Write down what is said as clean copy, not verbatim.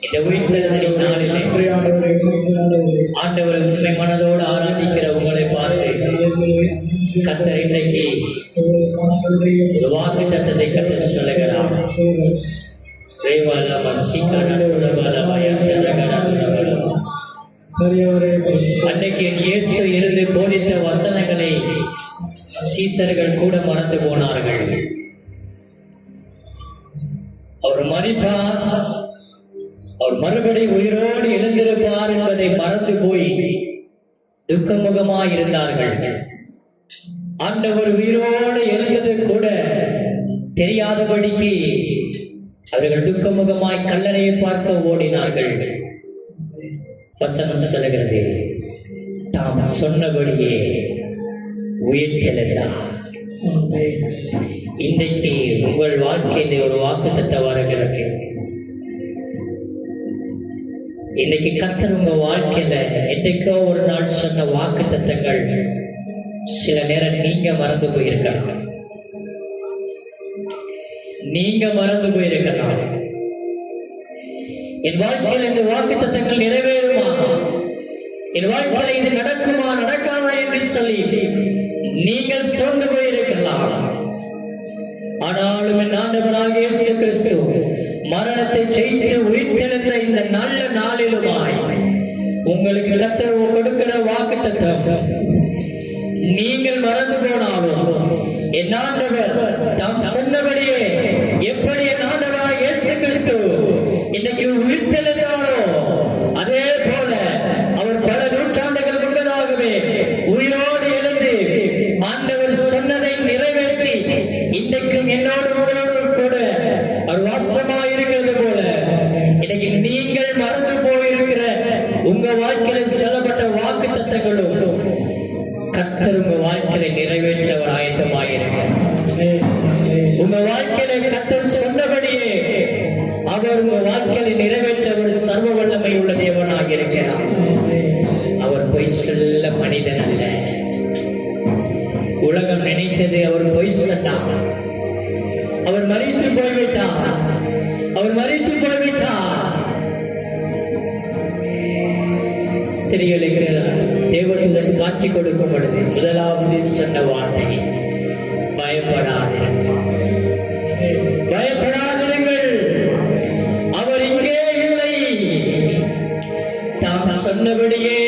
இந்த உயிர்த்தெழுதலின் நாளிலே ஆண்டவரை உண்மை மனதோடு ஆராதிக்கிற உங்களை பார்த்து கர்த்தர் இன்றைக்கு ஒரு வாக்கு தத்தத்தை கர்த்தர் சொல்லுகிறார். அன்னைக்கு இயேசு இருந்து போதித்த வசனங்களை சீசர்கள் கூட மறந்து போனார்கள். அவர் மரிப்பார், அவர் மறுபடி உயிரோடு எழுந்திருப்பார் என்பதை மறந்து போய் துக்கமுகமாய் இருந்தார்கள். ஆண்டவர் உயிரோடு எழுந்தது கூட தெரியாதபடிக்கு அவர்கள் துக்கமுகமாய் கல்லறையை பார்க்க ஓடினார்கள். வசனம் சொல்லுகிறது, தாம் சொன்னபடியே உயிர்த்தெழுந்தார். இன்றைக்கு உங்கள் வாழ்க்கையில ஒரு வாக்குத்தத்தம் வருகிறது. இன்னைக்கு கர்த்தர் உங்க வாழ்க்கையில என்றைக்கோ ஒரு நாள் சொன்ன வாக்குத்தத்தங்கள் சில நேரம் நீங்க மறந்து போயிருக்கலாம். என் வாழ்க்கையில் இந்த வாக்குத்தத்தங்கள் நிறைவேறுமா, என் வாழ்க்கையில இது நடக்குமா நடக்காதா என்று சொல்லி நீங்கள் சோர்ந்து போயிருக்கலாம். ஆனாலும் என் ஆண்டவராகிய இயேசு கிறிஸ்து மரணத்தை ஜெயித்து உயிர்த்தெழுந்த இந்த நல்ல நாளிலுமாய் உங்களுக்கு கர்த்தர் கொடுக்கிற வாக்குத்தத்தம், நீங்கள் மறந்து போனாலும் என் ஆண்டவர் தாம் சொன்னபடியே எப்படி என் ஆண்டவராகிய இயேசு கிறிஸ்து இன்னைக்கு உயிர்த்தெழுந்தாரோ அதே போல அவர் பல நூற்றாண்டுகள் முன்பதாகவே உயிரோடு எழுந்து ஆண்டவர் சொன்னதை நிறைவேற்றி இன்றைக்கும் என்னோடு உங்களோடு கூட அவர் வாசமாயிருக்கிறது போல இன்னைக்கு நீங்கள் மறந்து போயிருக்கிற உங்க வாழ்க்கையில் சொல்லப்பட்ட வாக்கு தத்தங்களும் கர்த்தர் உங்க வாழ்க்கையை நிறைவேற்ற அவர் ஆயத்தமாயிருக்க, உங்க வாழ்க்கையில கர்த்தர் சொன்னபடியே அவர் உங்க வாழ்க்கையை நிறைவேற்ற ஒரு சர்வ வல்லமை உள்ள தேவனாக இருக்கிறார். அவர் பொய் சொல்ல மனிதன் அல்ல. உலகம் நினைத்தது அவர் பொய் சொன்னார். அவர் மரித்து போய்விட்டார். ஸ்திரீகளுக்கு தேவதூதன் காட்சி கொடுக்கும் பொழுது முதலாவது சொன்ன வார்த்தை, பயப்படாதிருங்கள், அவர் இங்கே இல்லை, தாம் சொன்னபடியே